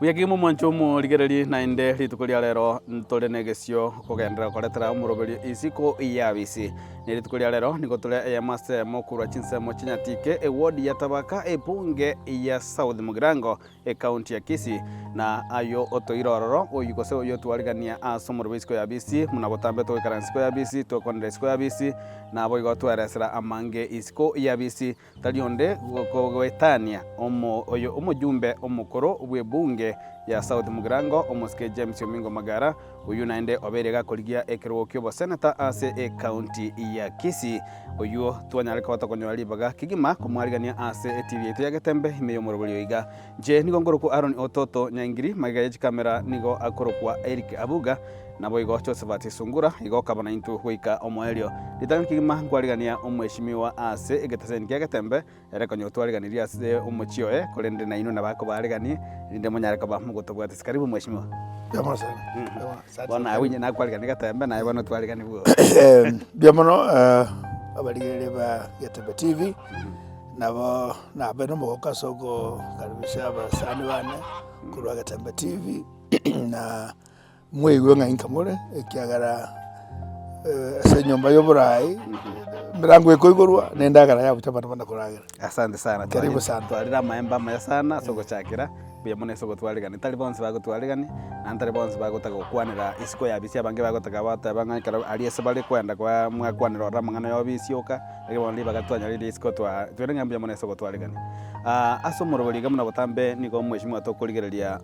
Uyakimo mwancho mu ligereri nainde litukulia lero ntole negesio kugendera koletera murobeli isiko iyabisi ne litukulia lero niko tule master mokuru chinse mochinyatike ward ya Tabaka bunge ya South Mugirango county ya Kisii na ayo otoirororo oyikose oyo twaligania asomurobeli isiko yabisi munabotambe to ikaransko yabisi to kondre isiko yabisi na boigo twaresera amange isiko yabisi talionde gogwetania oyo omujumbe omukoro bwe bunge ya South Mugirango omoske James Omingo Magara uyu naende oberega koligia ekiruokio bo senator ase county ya Kisii uyu twanyareka watakonyo libaga kigima kumwarigania ase TV yetu ya Getembe imeyo moroboli oiga je nigo ngoroku Aaron Ototo Nyangiri magaje kamera nigo akorokwa Eric Abuga na boigo Josephat Sungura igo kabana intu huika omoelio litanga kigima ngwarigania omweshimiwa ase egetaseni ya Getembe erekonyo twariganiria ase omochioe kolende na ino na bako barigani ndinde monyareka ba mugotobwate karibu mweshimiwa. Biamono sana. Bwana awinye na kwalika Getembe na ibano twaligani buo. Biamono abaligere ba Getembe TV nabo nabeno moka soko karibisha abasani bane kurwa Getembe TV na mwewe nga inkamore ekiagara se nyumba y'oburai mirango ekoigorwa nendagara ya butabana bana kuragira. Asante sana. Karibu sana. Twalira maemba maya sana soko chakira biamone soko twaligani tali bonse bago twaligani nantali bonse bago takokwanira isiko yabisi abange bago takabata banga kara aliese bali kwenda kwa mwakwanira ramangana yobisi oka ego ndi bagatwanya lili isiko twarenga biamone soko twaligani aso moroboli gamuna botambe niko mweshimwa tokoligereria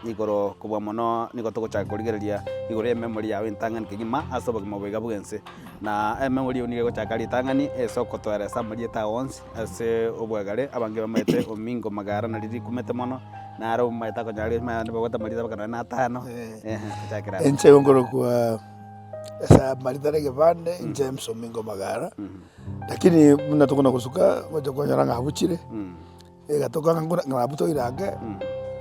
igoro kubwa mono niko tokochaka koligereria igoro memory yawe ntangani kigima aso bagimoboiga bugense na memory unige gochaka litangani esoko tware samali ta once ase obwagare abange bamete Omingo Magara na lili kumete mono na aro maita ko nyali ma ne bogota malita bakana na tano chakira enche ngoro kwa esa malita rege bande James Omingo Magara lakini mnatokona kusuka moja kwa nyaranga abuchire egatoka ngabuto irage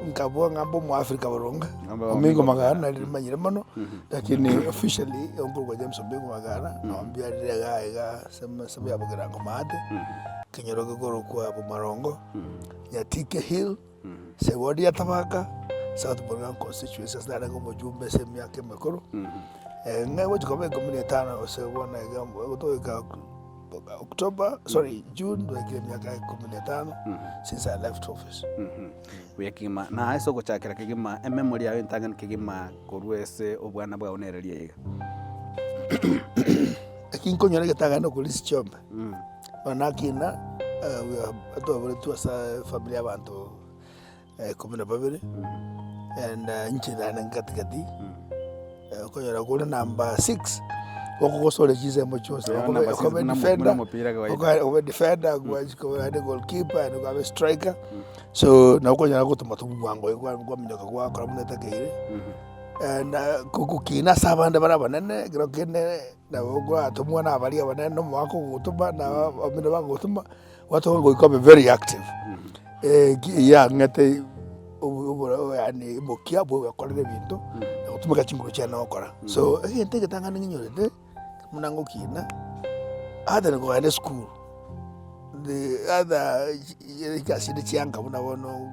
nkabwa ngambo mu Afrika boronga Omingo Magara na limanyire mono lakini officially ngoro kwa James Omingo Magara naambia rega ega sema ya Bugirango mate kinyoroge goro kwa Bumarongo Nyatike Hill se ward ya Tabaka South Mugirango constituency sana ngo mujumbe semi yake mekoro ngawe tukabe komune tano se wana gambo kutoka June ndo miaka 15 since I left office. Wekima na eso gochakira kigima memory yawe ntangani kigima korwese obwana bwa onereria yiga akinko nyore getagano kulisi chomba wanakina we to sa familia bantu komune babere and nchidana ngatikati konyora kule number 6 okukosole chize mochose okobe defender kwa goalkeeper and kwa striker so na ukonyora kutuma tubwango kwa minyoka kwa kora muneta keire and kukukina sabande bara banene grokene na ogwa atumwa na abali abanene no mwako gutuma na abinde bangutuma watu ngo ikobe very active ya ngate yani mokia bwo yakorere bintu utumika chinguru cyane okora so entege tangana nginyorete munango kina other go in school the other ikaside cyanga bunabono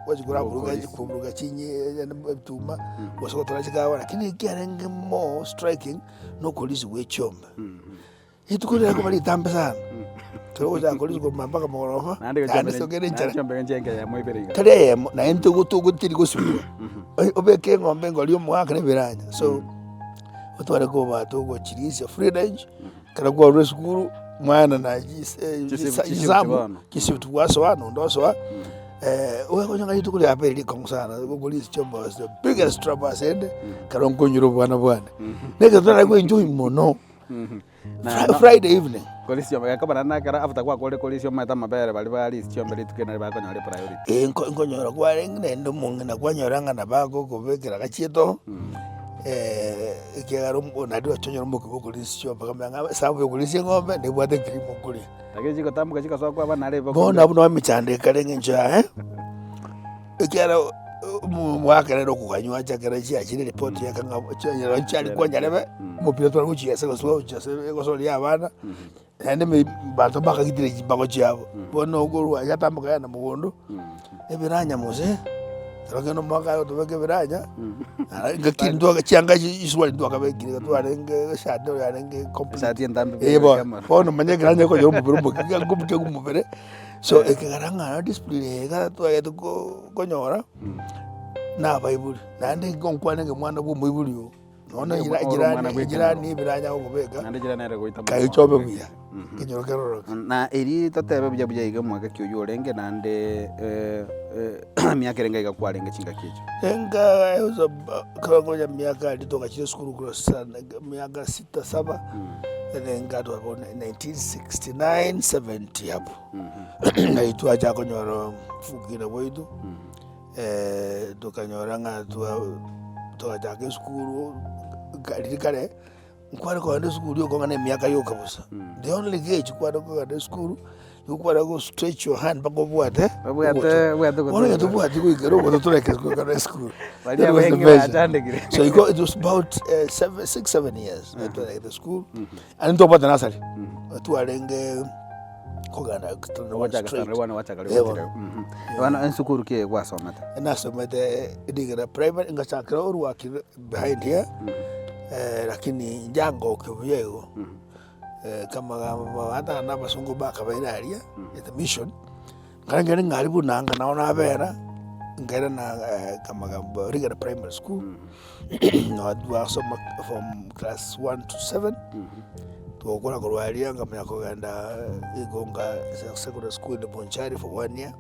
wajigura buruga cinye tuma wasoko turachikawa lakini kiarenge more striking no kolisi wechomba itukolera ko bali tambe sana turoja kolisi ko mambaka moroho nandi sogere chombe njenga ya moiberiga kare na ento gutiri gusubwa obeke ngombe ngolio mwaka ne biranya so utware ko batogo chirisi free range kana kwa rescue mwana na jisamu kisitu waso wano ndoso wewe nyanga yitu kuli apeli konsana police chomba was the biggest trouble sende karongo nyuro bwana nega tuna go enjoy mono Friday evening polisi yomba yakabana nakara after kwa kole polisi yomba tamabere bali bali chomba litukena bako nyore priority ngonyora kwa rengine ndo mungina kwa nyoranga na bako kubekera gachieto ikigaro nadi wachonyora muko polisi chomba kama sabu polisi ngombe ne bwate krimo kuli takiji ko tamuka chika so kwa bana lebo bona buno michande kale nja ikigaro mwakarero kukanywa chakara chi achine report yakanga chanyara chali kwa nyarebe mupira twa kuchi yase so so ya bana ende me bato bakagitire chibako chabo bona ogorwa yatambuka yana mugondo ebiranya mose Rogeno mwaka yo tubeke biranya. Ngakindwa chianga iswa ndwa kabegire twarenge shado yarenge complete. Shati ndambe. Bono manye granya ko yo mubirumbu ngumke gumubere. So ekegaranga display ga twaye ko nyora. Na Bible. Nande ngonkwane ngemwana bu Bible yo. Nona jirani biranya ko bega. Nande jirani ara goita. Kai chobe buya. Kinyoro keroro. Na eri tatebe buja iga mwaka kyo yorenge nande miaka renga iga kwarenga chinga kicho. Enga ezo kawangoja miaka alitoka chile skuru kwa sana miaka 6-7. Enga tu hapo 1969 70 hapo. Na itu aja konyoro fukira wetu. Tukanyora toka jake skuru kale nkwara ko ande skuru yo ngane miaka yo kabusa. The only gauge kwara ko ande skuru ukwara go stretch your hand bako buate ono to buate ko igero ko to like ko ande skuru. So it was about 6-7 years at the school and to about the nursery to arenge kogana wana ensukuru ke wasomata nasomete digera primary ngachakira urwaki behind here lakini njango kibuyego kama hata na basungu bakabairaria at mission ngangere ngalibu nanga naona abera ngere na kama rigera primary school no adwasoma from class 1 to 7 tukora kurwaria ngamya kugenda igonga secondary school in Bonchari for 1 year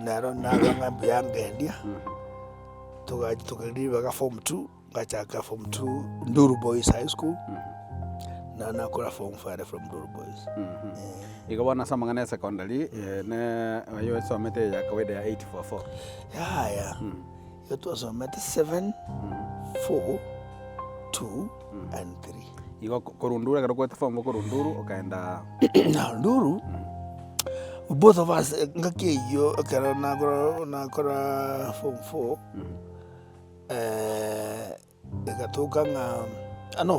naro ngambi yangendia tukaliva ka form 2 ngachaka form 2 Nduru Boys High School na nakora form 5 from Nduru Boys igabona samangana secondary ne yo somete ya kawaida ya 844 ya yoto somete 7 4 2 and 3 igo korundura karo kwete form korunduru okaenda na Nduru both of us ngakeyo kara nakora form 4 ikatoka nga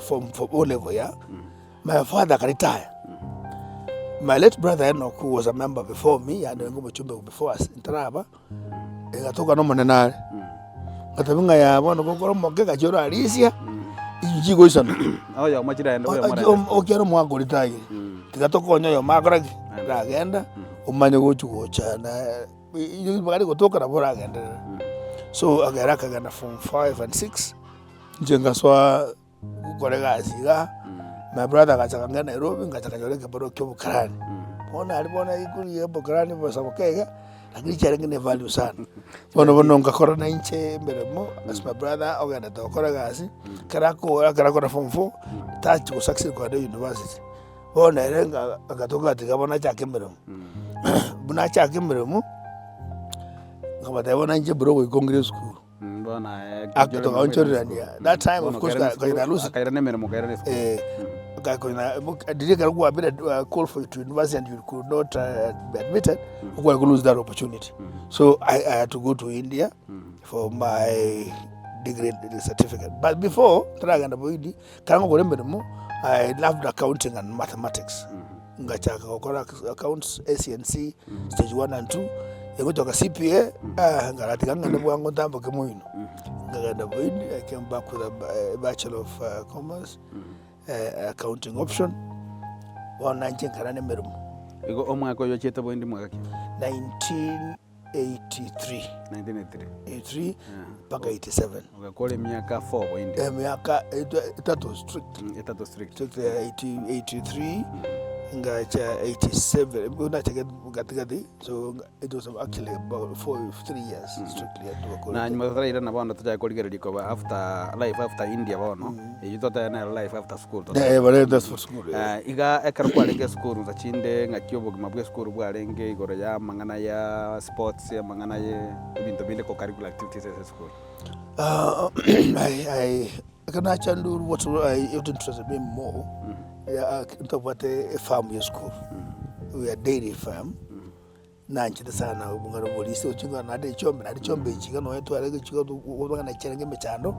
form 4 O level ya my father retire. My late brother Enoch, who was a member before me and ngomchumbe before us in Taraba, ikatoka no monenare katabinga ya bono kokoro mokeka joro alisia ijigo isana oyo machira endo oyo mara okero mwango retire tikatoka onyo yo makora ragenda umanye gochugo chana iyo bagari gotoka na bora agenda. So agera kagana form 5 and 6 njenga swa kukorega asiga. My brother akachanga Nairobi ngachakanyoleka bado kyo Bukarani. Bona alibona ikuri ya Bukarani basa bokega lakini charenge ne value sana. Bono ngakora na inche mbelemo as my brother ogenda to korega asi karako form 4 touch ko succeed kwa the university. Bona erenga akatoka tikabona chake mbelemo. Buna chake mbelemo ngabata bona inche bro ko Congress school. Akto onchorania that time of course kaira lusi kaira nemere mo kaira did you go a bit call for you to university and you could not be admitted, you could lose that opportunity. So I had to go to India for my degree certificate. But before I loved accounting and mathematics. Accounts, SNC, stage 1 and 2. I go to a CPA, I came back with a Bachelor of Commerce. Accounting option 19 karane merumu igo omwaka yo cheta boindi mwaka 1983 mpaka 87 ugakole miaka 4 boindi miaka etatu strict 83 ngacha 87 unacheka katikati. So it was actually about 3 years strictly at work. Na nyuma thara ira na bono taja koligereri ko after life after India bono yitota na life after school to that's for school iga ekar kwalenge school za chinde ngakyobo mabwe school bwarenge igoro ya mangana ya sports ya mangana ye bintu binde ko curricular activities at school. I kana chandu what it interested me more. About a farm school. We are dairy farm. Nanchi sana bungaro polisi ochinga na de chombe chinga no eto arege chiga ubanga na cherenge mechando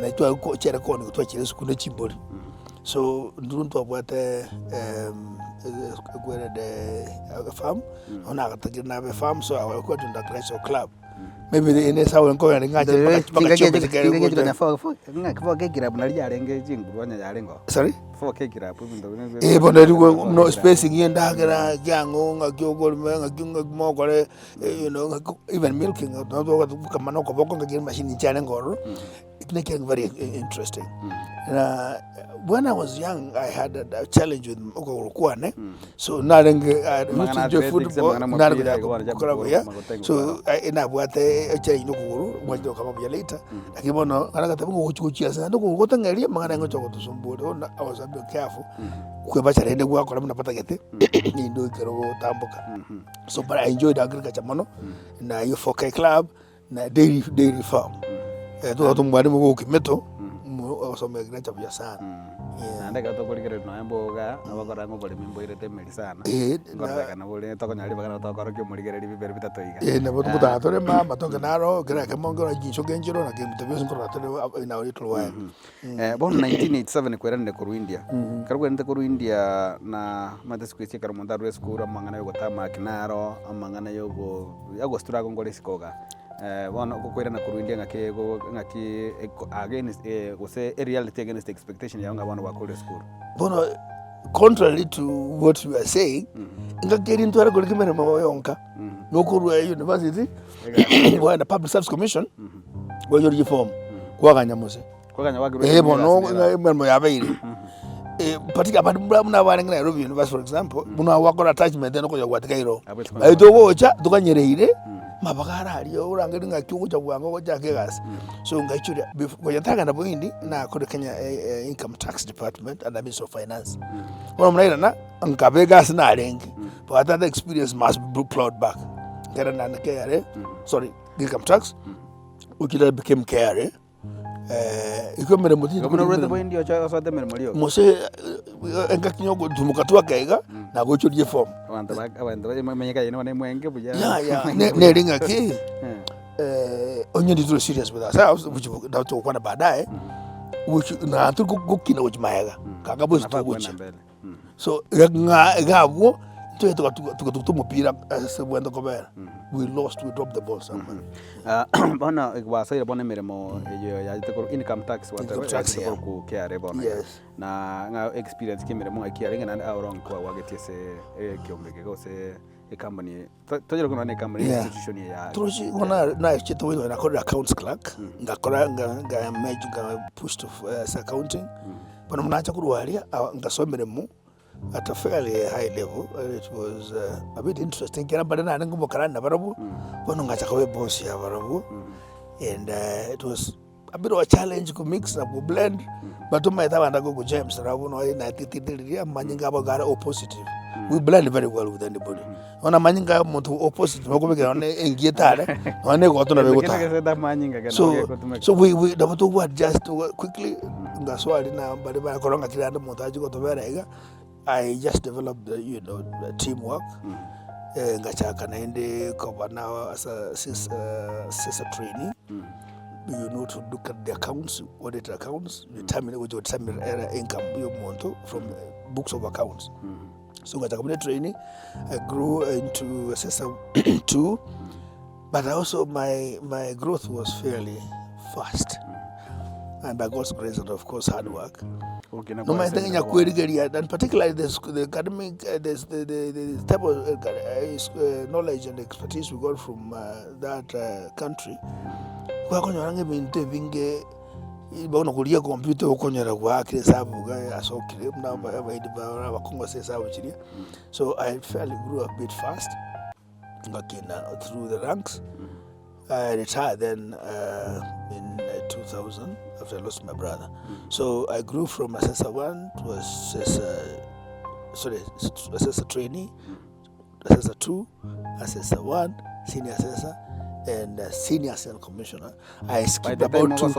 na to ko chere ko ni to chere school chimboli. So nduntu about gwere de farm ona akatagira na farm. So I work in the recreational club maybe in this hour ngo ngaje sorry bono rigo no spacing yenda gara jango ngakyo ngakyo kore you know even milking no kama no ko boko ngakyo machine chane ngoro it making very interesting. When I was young, I had a challenge with Okokwane. So narenga used to do football. So ina buate challenge Okokuru. Mwajo kama bia later. Akibono anaka tabu kuchukuchia sana. Ndoko kutangalia mangana ngo choko tusumbudo. I was a bit careful. Kuebacha rende kwa kwa napata gete. Ni ndo kero tamboka. So but I enjoyed agriculture mono. Na hiyo 4K club na dairy farm. Tuko mwalimu kwa Kimeto. Wasome agriculture bia sana. Ndeka to kulikira no emboga abakora ngo bali mimbo irete meri sana ngoreka na bole to konyali bagana to koro kyo muligere bibere bitatoiga na botu kutatore mama to kenaro kira kemongo na gincho genjiro na kemutebyo nkoratore ina uri tulwa bon 1987 kwerende ku India karwende ku India na madeskwisi karamonda reskura mangana yo gotama kinaro amangana yo go agostura ngore sikoga one kukwera na kuruindia ngaki against say a reality against the expectation ya ngabana wa college school bono contrary to what you are saying ngakeri ntwara ko kimere mama yonka no ku university wa na public service commission wa your reform kwa kanyamuse bono ngemo ya bairi particular but muna bana ngina Nairobi University for example muna wakora attachment no ko ya kwatika iro aito gocha tukanyereire mabagara aliyo urangiri ngakyuja bwango ko jake gas so ngachuri ko yatanga na boindi na ko Kenya income tax department and the Ministry of Finance wona mnaira na nkabe gas na alengi but that experience must be plowed back ngara na KRA sorry income tax ukila became KRA iko mere muti ko no boindi o cha so de mere mulio mose engakinyo go tumukatwa kaiga na go churi form abantu manyeka yene wane mwenge buja ne ringa ki onye ndito serious with ourselves which that to kwana baadaye which na tu gukina which mayaga kanga bosi to which so ngabo to mupira sebwendo kobera we dropped the ball somewhere bana wasaya bone meremo ya tekoro income tax whatever ku KRA bona na nga experience kimeremo akiarenga na awrong kwa wagetese kiombeke go se a company tojero kuna ne company institution ya troji ona na chito wewe na code accounts clerk ngakora nga manage nga push to accounting bana mnacha kurwalia ngasomeremo at a fairly high level. It was a bit interesting. Kera badana nangu karana barabu, bono ngacha kawe boss ya barabu, and it was a bit of a challenge to mix up, to blend. But to my time, I go James. Rabu no na titi manyinga bagara opposite. We blend very well with anybody. Ona manyinga motu opposite. Mako bega one engietare. One go to na begota. So we dabato what just quickly. Ngaswali na bade ba koronga tiranda montaji go to berega. I just developed the teamwork. Ngachaka naende kwa now as a sister trainee. You know to look at the accounts, audit accounts, determine which would determine income monto from books of accounts. So ngachaka trainee, I grew into assessor 2, but also my growth was fairly fast. And by God's grace and of course hard work. No matter and particularly the academic, the type of knowledge and expertise we got from that country. Kwa konyorange binte binge ibono kulia computer okonyera kwa kresabu ga asokire mnamba abaidi ba bakongo sesabu chiri. So I fairly grew a bit fast. Ngakina through the ranks. I retired then in 2000 after I lost my brother. So I grew from assessor 1 to assessor trainee, assessor 2, assessor 1, senior assessor, and senior assistant commissioner. I skipped about 2.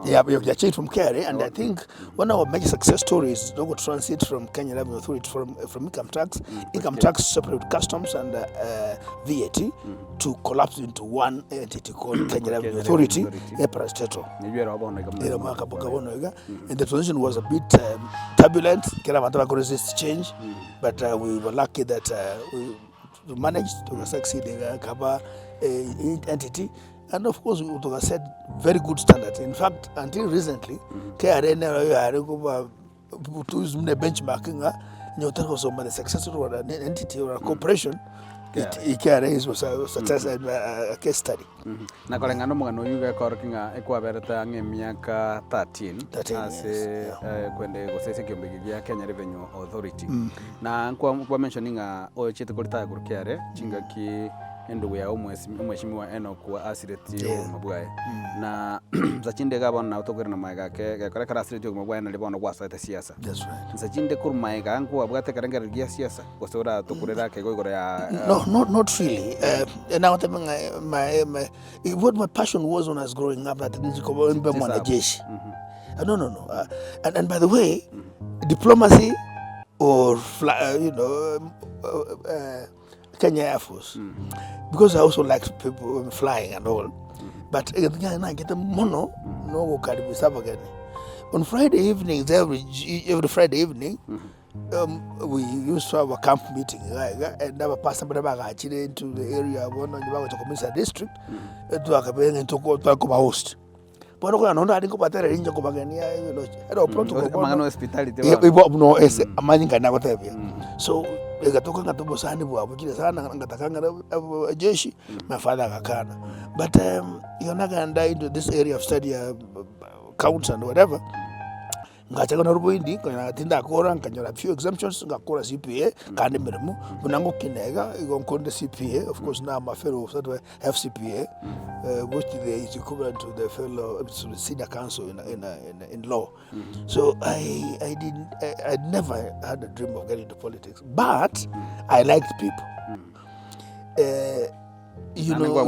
Yeah, we have changed from KRA, and I think one of our major success stories is to transit from Kenya Revenue Authority from income tax separate with customs and VAT to collapse into one entity called Kenya Revenue Authority, Parastato. And the transition was a bit turbulent. Kera mataba resist change, but we were lucky that to manage to succeed kaba entity, and of course we to set very good standards. In fact, until recently KRA never had to use the benchmarking the successful entity or a corporation. KRA was a success a case study. Na kulingana mugano yuga korkinga ekwabereta ng'emiaka 13 ase kwende gusese kiombegi gya Kenya Revenue Authority na kwa mentioninga ochete kulita KRA chingaki endugu ya umweshimiwa Enoch asireti mabwaye na zachinde gabon na utokere na maiga ke kare kara asireti mabwaye na libono gwasa siasa. That's right. Zachinde kur maiga ngo abwate karengera gya siasa gusora tukurera ke goigoro ya no, not really. Now what my passion was when I was growing up, that no. And by the way, diplomacy or Kenya Air Force, because I also like people flying and all. But I get a mono no again. On Friday evenings, every Friday evening, we used to have a camp meeting, and never pass somebody back into the area of one Community District to go host. But I don't think about that. I don't hospitality. No, it's a man can never tell you. So, ikatoka Bosani bwabukire sana ngatakanga jeshi my father akakana, but you're not going to die into this area of study counts and whatever. Ngachaka na rubuindi kana tinda akora nkanyora a few exemptions ngakora CPA kandi mirimu bunango kinega igonkonde CPA. Of course now I'm a fellow of that FCPA, which is equivalent to the fellow senior counsel in law. So I never had a dream of getting into politics, but I liked people. You go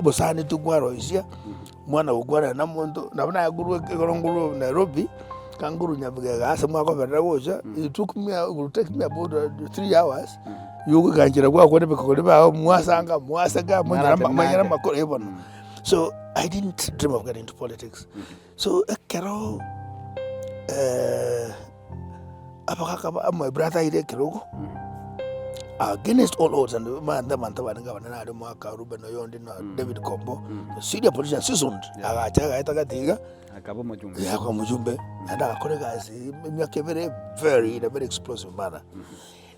Bosani to Gwaro is here. Mwana ugwara na muntu nabona yaguru nguru Nairobi kanguru nyabuga asa mwako berawoja. It took me will take me about 3 hours. You ganjira kwa kwende bekoliba mwasanga manyara makoro ebona. So I didn't dream of getting into politics. So kero apakaka my brother ide kero against all odds, and man na mwaka Ruben Oyondi na David Kombo senior politician seasoned agacha itagatiga akabo mujumbe yakwa mujumbe and akorega myaka very in a very explosive manner.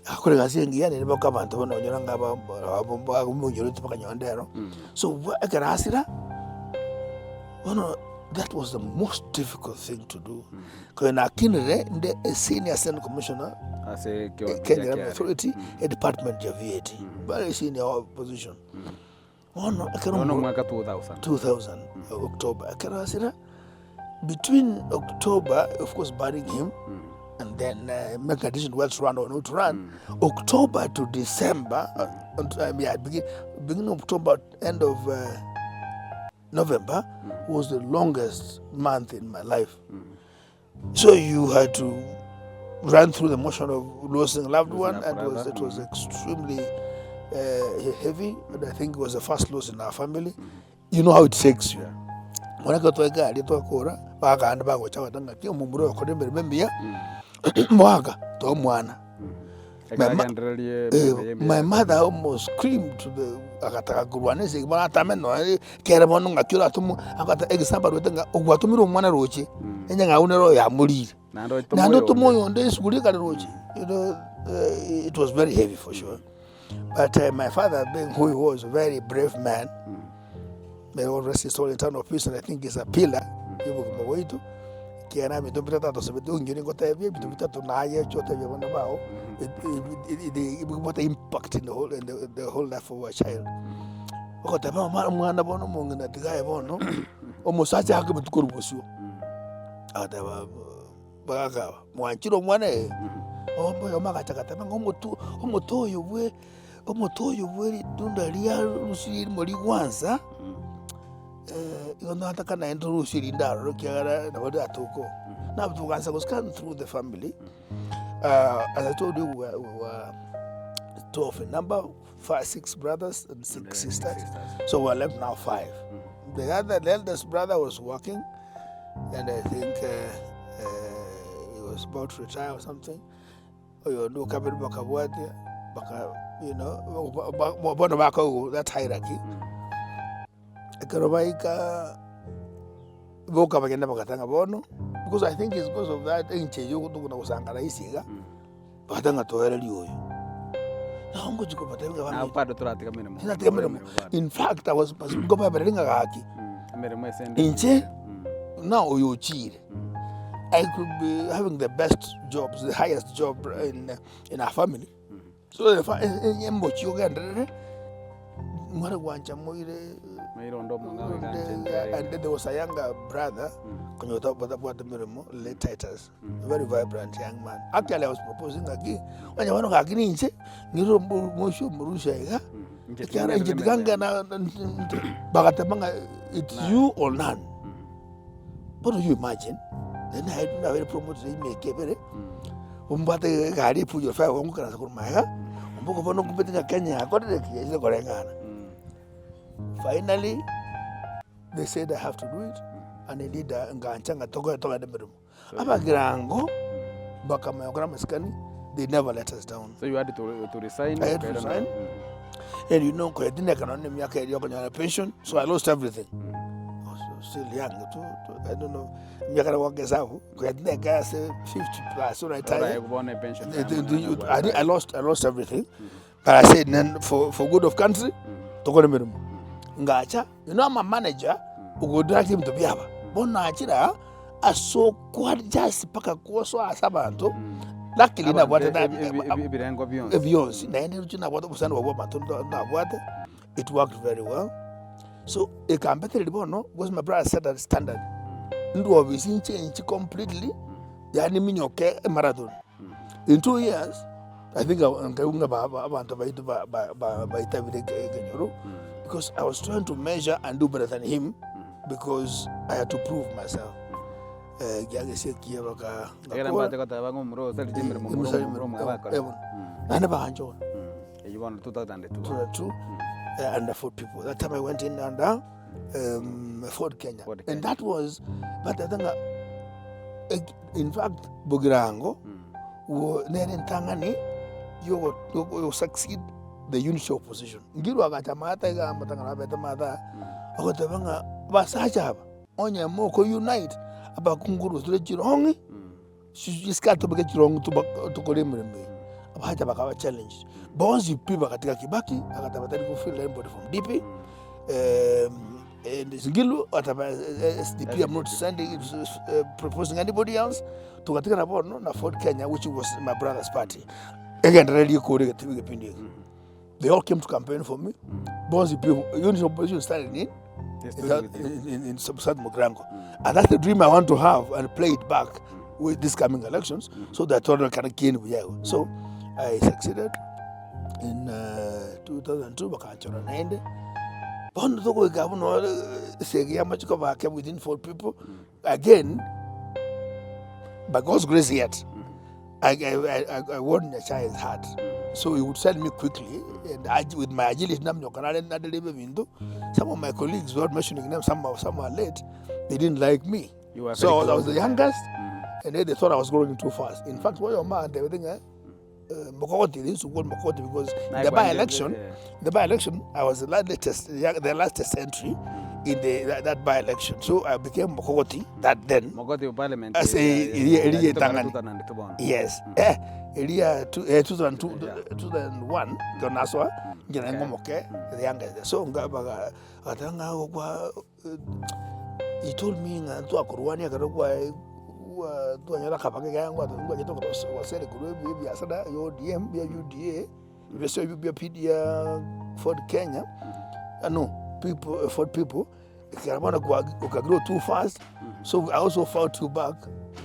Akorega singiyane nibo kabantu bono nyora ngaba munyoro tipaka nyondero. So akarasira that was the most difficult thing to do. Because na kinere the senior Senate commissioner Kenya Revenue Authority, a department of VAT, very senior position. Mwaka 2000 October. Between October, of course, barring him, and then make a decision whether to run or not to run. October to December, beginning of October, end of November was the longest month in my life. So you had to run through the motion of losing a loved one, and it was extremely heavy. And I think it was the first loss in our family. You know how it shakes you. When I got to a guy, I told Kora, Baga and Bago Chavatanga, Mumuro, couldn't remember Moaga, Tomwana. My mother almost screamed to the Akataguanese, Manatameno, Keramon, Akiratumu, Akata example with Uguatumiro Manarochi, and then I will know Yamuri. Nano to Moyo on this Gurika, it was very heavy for sure. But my father, being who he was, a very brave man, may all rest his soul in eternal peace, and I think he's a pillar. He will come away to. Kiana mi dompita tato sabe tu ngini ko tabi dompita to na ye chote ye wana bao it what impact in the whole life of a child. Ko tabi mwana bono mungina tigaye bono o musacha hake mutukuru busu ada baga mwanchiro mwane o boyo magachaka tabi ngomotoyo bwe dunda lia rusiri muri gwanza hata kana introduce ndaro kiagara na wada atoko na tukanza kuscan through the family. As I told you, we were 12 in number, 6 brothers and 6 sisters. So we're left now 5. The eldest brother was working, and I think he was about to retire or something. oyo ndo kabiri bakabwate baka you know bono bako that hierarchy ekero baika boka bagenda bakatanga bono because I think it's because of that enche yo kutukuna kusangana isiga bakatanga toereri oyo naongo jiko batanga na bana pado turatika minimum sinatika minimum. In fact I was go ba beringa gaki minimum esende inche now oyo chire I could be having the best jobs, the highest job in our family. So if I am what you get, what I want, and then there was a younger brother, late Titus, a very vibrant young man. Actually, I was proposing again. When you want to get in, you it's you or none. What do you imagine? Then I didn't have any promoted in me, Kevin. Umbate gari pujo fa wangu kana kurumaya. Umbuko bono kupetinga Kenya akode kiyo korengana. Finally, they said I have to do it, and they did nganchanga togo de berum. Aba girango baka mayogama skani, they never let us down. So you had to resign? I had to resign. And you know, I didn't have a pension, so I lost everything. Still young, I don't know. I say 50 plus. So I lost everything. But I said, then for good of country, to go to me. Ngacha, you know, I'm a manager who go direct him to Biaba. Bonachira, I saw quite just Paka Koso as Sabanto. Luckily, I wanted that. It worked very well. So a competitor was my brother set that standard. Ndo obviously change completely. Yani minyoke marathon. In 2 years, I think because I was trying to measure and do better than him because I had to prove myself. Under 4 people. That time I went in under Ford Kenya. And that was, but I think, in fact, Bugirango, you succeed the unity of position. Giru agatamata ga matanga betamata agotabanga basacha onye moko unite abakunguru tule chirongi shiskat to get wrong to kolemreme abacha bakawa challenge bonzi piba katika Kibaki akatabata ku fill anybody from DP and Ngilu ataba SDP. I'm not sending proposing anybody else to katika na bono na Ford Kenya, which was my brother's party. Again really code they all came to campaign for me. Bonzi people unity of opposition started in South Mugrango. And that's the dream I want to have and play it back with these coming elections so that Toronto can gain. So I succeeded in 2002. Within 4 people. Again, by God's grace yet, I won a child's heart. So he would send me quickly, and with my agility, some of my colleagues were mentioning them, some are late, they didn't like me. So I was the youngest, and they thought I was growing too fast. In fact, what your man, everything, Mokoti, they used to call Mokoti because the by-election, I was the latest entry in that by-election. So I became Mokoti that then. Mokoti Parliament. As a yes. Area 2001, Gonaswa, Janangomoke, the youngest. So he told me to Akurwania, Tuanyala Kapaka, what was said, Asada, your DM, your UDA, you be a PDA for Kenya. No, people, for people, Karamana grow too fast. So I also fought you back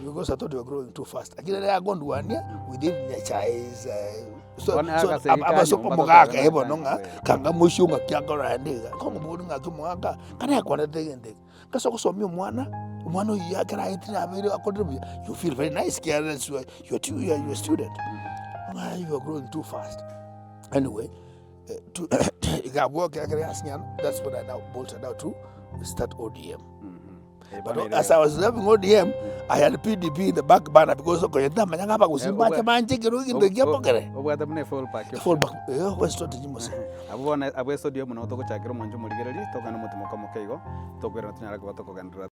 because I thought you were growing too fast. Again, I gone 1 year within the Chinese. So I'm so Mogaga, Ebononga, Kangamushunga, Kiakarande, Kongbunga, Kumaga, can I go to the end? Because also, Mwana, you feel very nice, careless, you're a student. You are growing too fast. Anyway, that's what I now bolted out to start ODM. But as I was serving ODM, I had PDP in the back burner because okonyeta manyanga hapa kusimba cha manje kirugi ndo giapo kere. Obwata mne full pack. Full back. Kwa strategy mose. Abona abwe studio muno to guchakira mwanju murigereri tokana mutimo kamukeigo tokwera tunyara kwa tokogandira.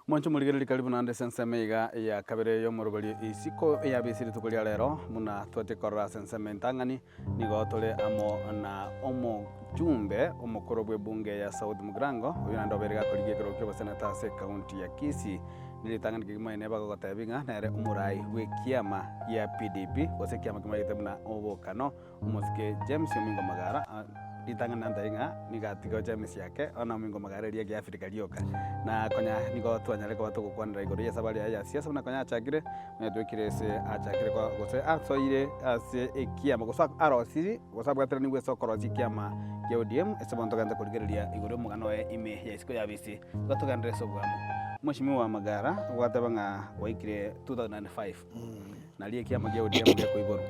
Mwancho murigereri karibu nande senseme iga ya kabere yo murubali isiko ya bisiri tukulia lero muna twate korra senseme ntangani nigo tole amo na omo jumbe omukoro bwe bunge ya South Mugrango uyu ndo berega koligie kero kyo senata se county ya Kisii nilitangani kigima ine bago gotabinga nere umurai we kiama ya PDP gose kiama kima yitemna obokano umuthike James Omingo Magara ditangana ndainga nigatigo James yake ona Omingo Magara ria ya Afrika rioka na konya nigo twanyare kwa tuko kwanira igoro ya sabali ya siasa na konya achagire na twekire se achagire kwa gose atsoire ase ekiama gosa arosiri gosa bwatera ningwe sokoro zikiama ya ODM esabonto ganda kurigereria igoro mugano ime ya isiko ya bisi gatugandire sobwamo Mheshimiwa Magara gwatabanga waikire 2005 na lie kiama ya ODM ya kuiboro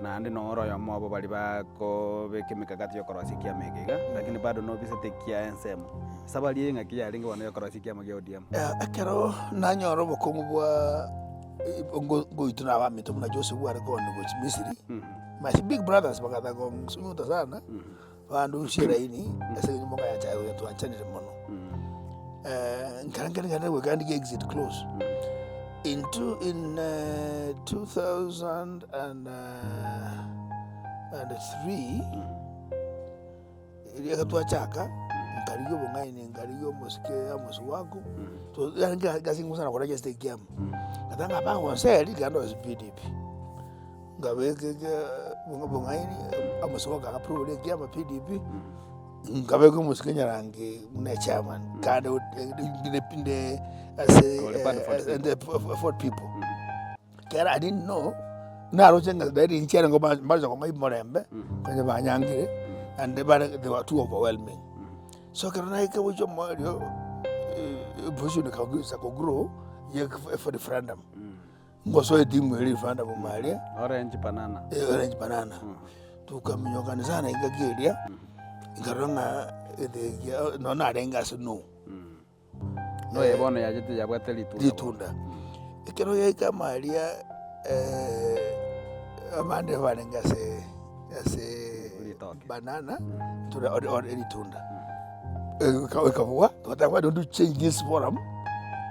na ndi no oro ya mobo bali bako bekemika kati yokorasi kiama giga lakini bado no bisate kia ensemo sabali yenga kia linga wana yokorasi kiama ya ODM akero nanyoro bokongu bwa goituna ba mitu na Joseph ware ko ngo Misiri my big brothers bakata go sumuta sana bandu shiraini ese nyumonga ya chayo yetu achanire mono nkangana we kandi exit close in 2003 ile katwa chaka ngariyo bongaine ngariyo mosike amos wako to yanga gasingu sana kwa just game katanga ba wonseli gando PDP ngabeke bongaine amos wako approve game PDP ngabeke mosike nyarange na chairman kado the as for people kera I didn't know naro chenga dari nchera ngoma mbaza ngoma imorembe kwenye banyangire and they were too overwhelming so kana ika wucho moyo bushuni kagusa ko grow ye for the referendum ngoso edimu referendum malia orange banana tukamnyoka sana igageria ngaronga no na renga no no yebona yajite yabwate litunda ikero yeka malia amande valenga se banana to the or litunda ekavua whatever don't change this forum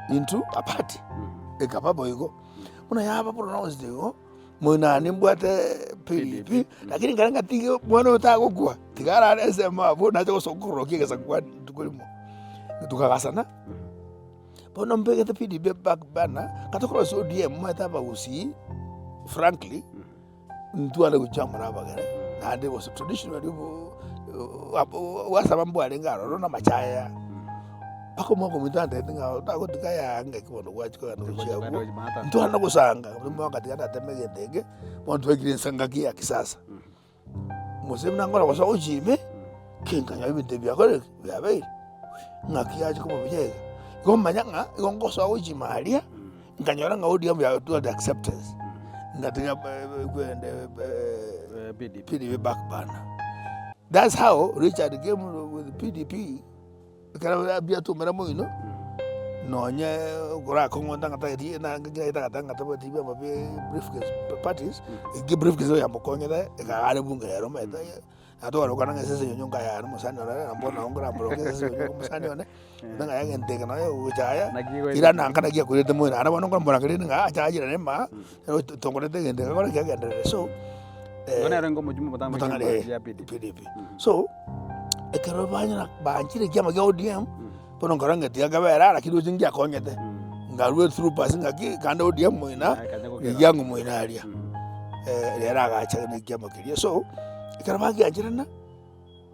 into a party ekapabo iko muna yaba pronounce dego muna nimbwate PDP lakini ngaranga tige mwana utako kwa tigara sema bona jo sokoro kigeza kwa tukulimo tukagasana bona mbege the PDP back bana katokoro so ODM mata ba usi frankly ntuale kujamara bagere and it was traditionally wasa mambo alengaro na machaya bako moko mitanda tinga tako tikaya anga kibono kwachiko no chiago ntuana kusanga mwa katika temege ndege mwantu wekire sanga kia kisasa musema ngora kwa sababu jime kinga nyabi tebya kore yabe ngakia chiko mabije gomanyanga gongoso uji mahalia nganyora ngaudi ya to the acceptance ngatinga kwende PDP back burner. That's how Richard came with PDP kana bia tu mera mo ino nonya gora kongo tanga tadi na ngai tanga taba tiba mabe briefcase parties give briefcase ya mokonye da ka ale bunga ya roma eta ato kana ngese nyonga ya no musani ora mbona ngora mbroke ngese nyonga musani one nanga ya ngente kana yo ujaya ira nanga na kia kurete mo ana bono mbona kire nga acha ajira ne ma tongore te ngente kana kia ngente so bona rengo mujumu batanga ya PDP so ekero banya banjire kia magya ODM pono ngaranga tia gabera lakini ujingia konyete ngarwe through passing ngaki kanda ODM moina yangu moina alia era gacha ne kia makiria so ekero bagya njirana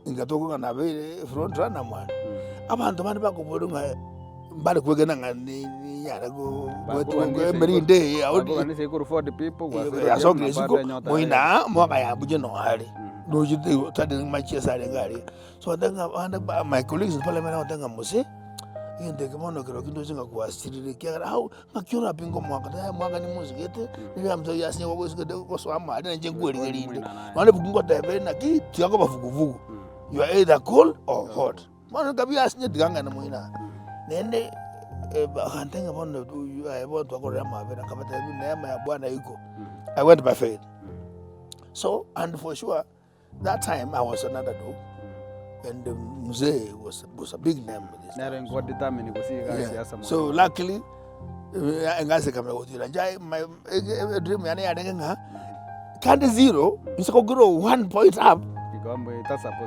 ingatoko kana be front runner mwana abantu bandi bakubodunga mbali kwegena ngani yara go wetu merinde ya odi ni sekuru for the people ya so gresiko moina mwaka ya buje no hali dojite tadi machi sare ngari so ndanga my colleagues in parliament ndanga muse inde kimono kero kindo singa kuasirire kia hau ngakiona pingo mwanga ni muzikete ni amzo yasinye kwa kusikete kwa swama ade nje ngweri gerinde wale bukungo tebe na ki tiako bavuguvugu you are either cold or hot mwana kabi yasinye diganga na muina nende kantenga bono I want to go rama bena kapata bi neema ya Bwana iko I went by faith. So and for sure that time I was another dog. And the Mzee was a big name. Yeah. So luckily, ngase kama utira njai my dream yani adenga kandi zero is go grow 1 point up.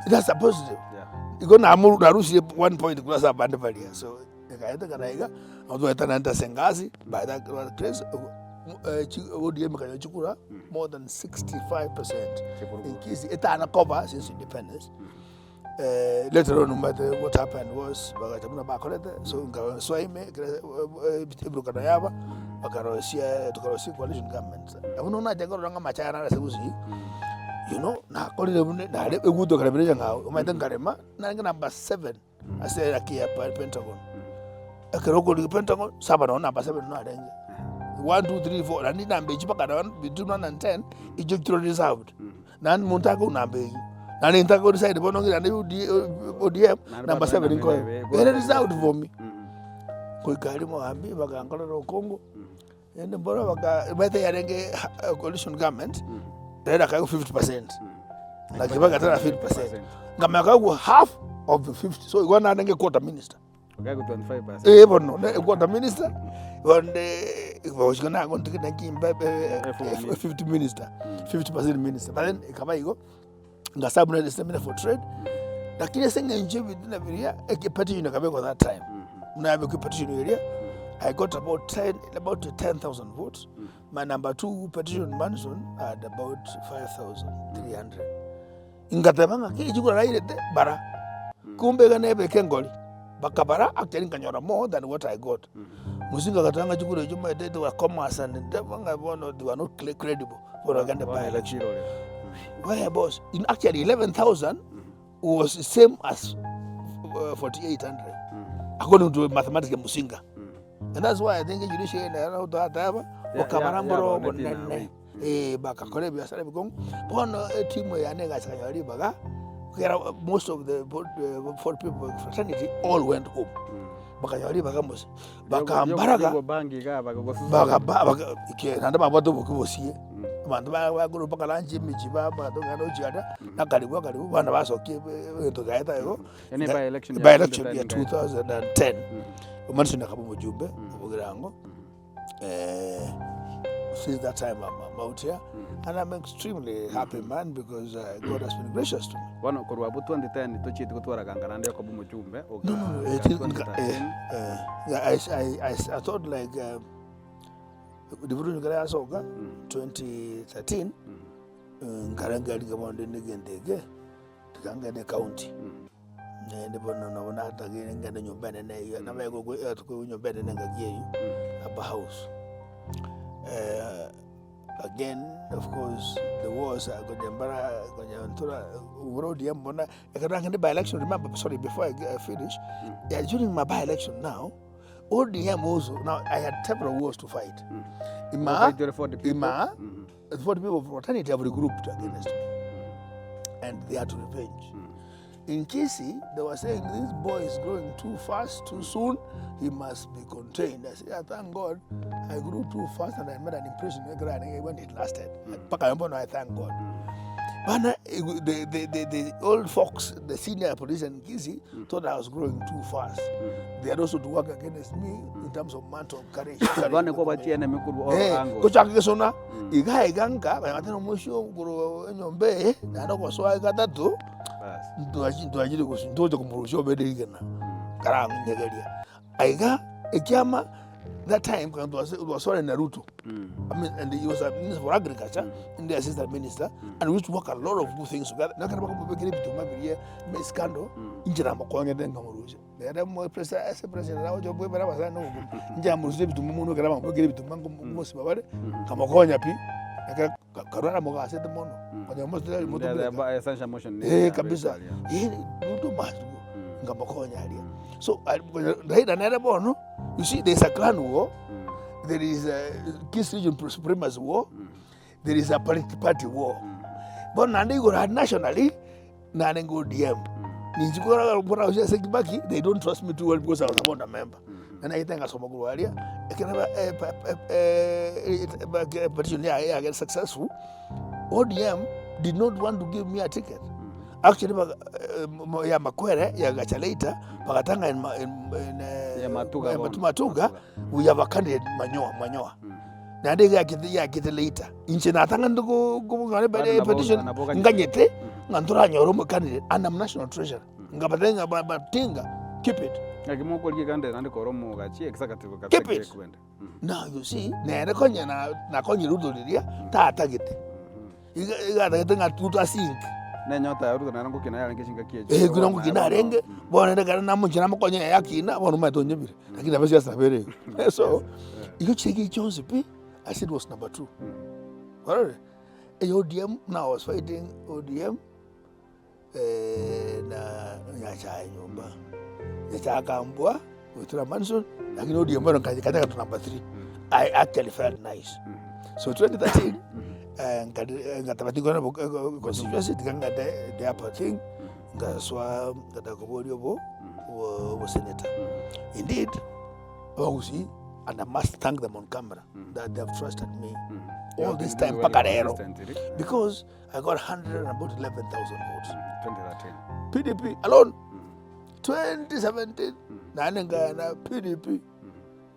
That's a positive. Yeah. You go na amuru darusi 1 point plus up and valia. So kaita kanaiga although etananta sengazi by that grace ODM kanya chukura more than 65% in case etana cover since independence. Later on, no matter what happened was bagatamuna bakorete so ngawa swaime ibruka yaba bakarosia tukarosi coalition government unaona jangoro ranga machana na sebusi you know na kolile bune na egudo karabire ngao umaita ngarema na number 7 ase akia Pentagon akaroko li Pentagon saba na number 7 no adenge 1 2 3 4 and number chipaka between 1 and 10 ijukiro reserved nan montako number and in Tago decided upon ODM number 7 in Congo. It is out for me. Kuikarimo Hambi, Baganko Congo, and the Boroka, but they had a coalition government, they had 50%. Like the Bagata 50%. Gamaka half of the 50, so one and a quarter minister. 25%. Even a quarter minister, when they was going to get 50 minister, 50% minister. But then Kabago. Ngasabu na seminar for trade lakini senga nje bidina biria ekipatition kabeko that time mnabe kupetition area I got about 10,000 votes. My number 2 petition Manson had about 5,300 ingatemanga kijukura rairete bara kumbe ganebe kengoli bakabara actually kanyora more than what I got musinga katanga chukura juma they were commerce and they were not credible for Uganda by election. Why boss? In actually 11,000 was the same as 4,800 according to mathematics Musinga. And that's why I think judiciary na that have okamaramboro bonene baka kole biasara bikong bono team ya nega sakanyari baga most of the 4 people fraternity all went home. Bakanyari baga mos baka mbaraga baga ke nanda babato bokubosie bantu baguru bakalanji mijiba bato ngano jada nakalibu bana basoke to gaita yo by election ya 2010 umanisi nakabu mujumbe ubugirango since that time I'm out here and I'm extremely happy man because God has been gracious to me. Wano kurwa bu 2010 tochiti kutwara kangana ndio kabu mujumbe I thought like the Burundi Gaya Soga 2013 Karangali Gamonde Nigandege Tanga the county. And the Bonona again and your bed and I never go to your bed and I give you a house. Again, of course, the wars are going to be by election. Remember, sorry, before I finish, during my by election now, all the also now I had several wars to fight. For the people of fraternity have regrouped against me, and they had to revenge. In Kisi, they were saying this boy is growing too fast, too soon. He must be contained. I said, thank God, I grew too fast and I made an impression when it lasted. I thank God. But the old folks, the senior politician Kisi, thought I was growing too fast. They had also to work against me in terms of mantle of courage. That time it was sorry Naruto. I mean, and he was a minister for agriculture and the assistant minister, and we used to work a lot of good things together. Now can I get to my scandal? Injira makonga denga muruja. They had more president as a president. Now job we bara basa no. Injira muruja bitu mumu kama mugere bitu mango musi babare. Kama konya pi. Karara moga asete mono. Kanya moto moto. Essential motion. Kabisa. Nuto mas. ngamakonya alia. So Raila nere bono, you see there's a clan war, there is a Kis region supremacy war, there is a party war. But nande go nationally, nane go DM. Ninjikora bora ujia Kibaki, they don't trust me too well because I was a board member. And I think I saw Maguru area. I can never petition I get successful. ODM did not want to give me a ticket. Actually, ya Makwere, ya Gachalaita, Pakatanga in Matuga, we have a candidate Manyoa. Na ndege ya kite later. Inche natanga ndugu petition nganyete ngantura nyoro candidate and I'm national treasurer. Ngabatenga batinga keep it. Ngimoko ligande nande koromo gachi executive ka. Keep it. Now you see, na konya na konya rudo lilia ta tagete. Iga tagete ngatuta sink. Na nyota ya rudo na ngo kina ya ngeshinga kieje. Kuna ngo kina renge bona ndega na munjira makonya yakina bona matonye bire. Lakini abasi asabere. So, you check it Joseph. I said it was number 2. Alright. ODM, now I was fighting ODM. Na Nyacha Nyumba. Nyacha Kambwa, with Manson. Like ODM, I to number 3. I actually felt nice. So 2013, and Gatabatigona constituency, the upper thing, Gaswa, Gatakobodio was senator. Indeed, see. And I must thank them on camera that they have trusted me all this time, because I got 111,000 votes. 2013. PDP alone, 2017, Nananga PDP,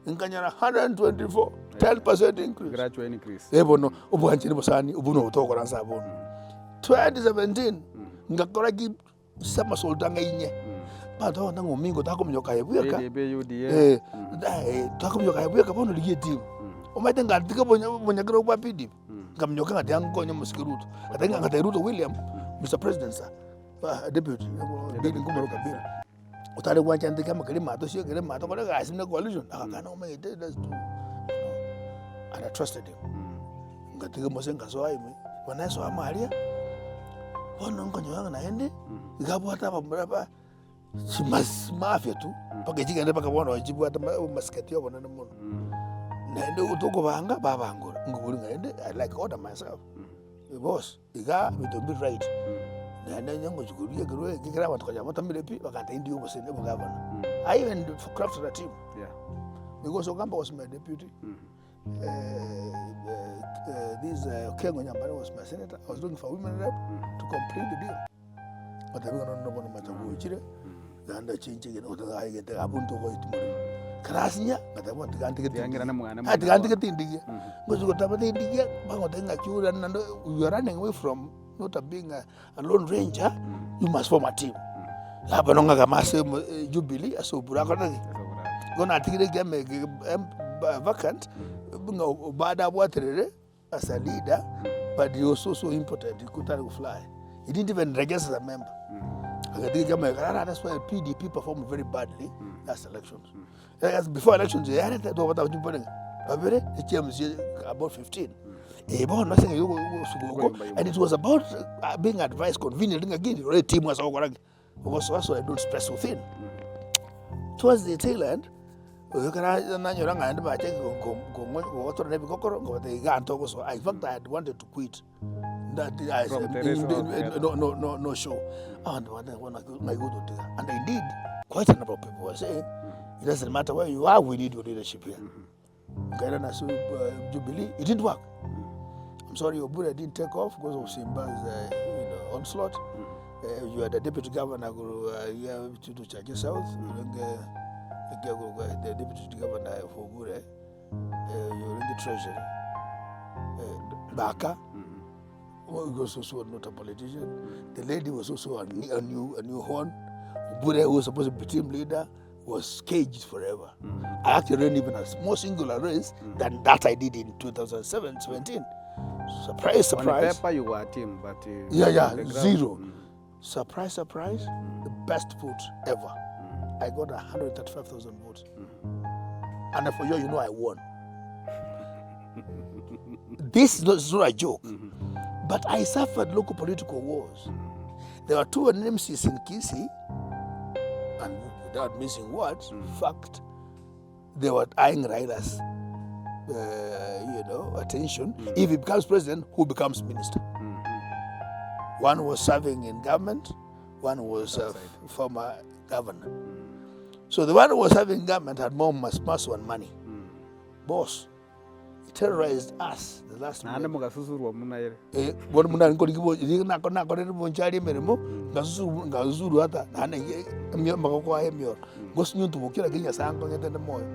Nkanyana 124, 10% increase. Gradual increase. Ebono, Ubuanchi Bosani, Ubuno Tokoransa Bon. 2017, Ngakoragi Sama Sultanga Inye. Pato nango mingo tako mnyoka yebuka tako mnyoka yebuka bono ligie team omate ngatika bonya gro kwa PDP ngamnyoka ngati yango nyo musikiruto katenga ngati Ruto William Mr President sir deputy ndili ngumero kabira utale kwacha ndika makali mato sio kile mato kona gasi na coalition akana umete that's to and I trusted him ngatika mosenga so aime wanaso amalia bono ngonyo yanga naende ngabwata bamraba mafia tu paka jigenda paka bona wajibu hata maskati yabo na muno naende utoko banga babangura ngubuli ngaende I like order myself the boss iga to be right naende nyango jikuruye gurwe kikira watu kaja matambile pi bakata indi ubo sene governor I even crafted a team because Ogamba was my deputy this Kengo Nyambane was my senator. I was looking for women rep to complete the deal but they don't know what matter chire ganda chinchi gena otaga ai geta abunto ko itumuri krasnya ngata mo tigante yangira na mwana tigante ketindiye ngozuko tabate indiye bango tenga chura nando you are running away from not being a lone ranger you must form a team hapa nonga kama sema Jubilee asobura kana gona tigire game vacant baada bwaterere as a leader but he was so important he couldn't fly he didn't even register as a member. That's why PDP performed very badly last elections. Before elections, they had that over about 15. And it was about being advised conveniently again. The team was also I don't stress within. Towards the tail end, I had wanted to quit. That no show. And indeed, quite a number of people were saying, it doesn't matter where you are, we need your leadership here. Jubilee, it didn't work. I'm sorry, Obura didn't take off because of Simba's onslaught. You are the deputy governor, you have to check yourself. The deputy governor for Obura, you're in the treasury. Baka. Was also not a politician. The lady was also a new horn. Obura, who was supposed to be team leader, was caged forever. I actually ran even a more singular race than that I did in 2017. Surprise. On paper you were a team, but zero. Surprise, the best vote ever. I got 135,000 votes. And for you, I won. This is not a joke. But I suffered local political wars. There were two NMCs in Kisii, and without missing words, fact, they were eyeing Raila's, attention. If he becomes president, who becomes minister? One was serving in government, one was a former governor. So the one who was serving in government had more muscle and money. Boss, he terrorized us the last na ande mugasusuru muna yere bon muna ngori kibo na kore bonchari meremo ngazuru hata na myo makoko aye myo gosu nyuntu bokira ginya sango ngete moyo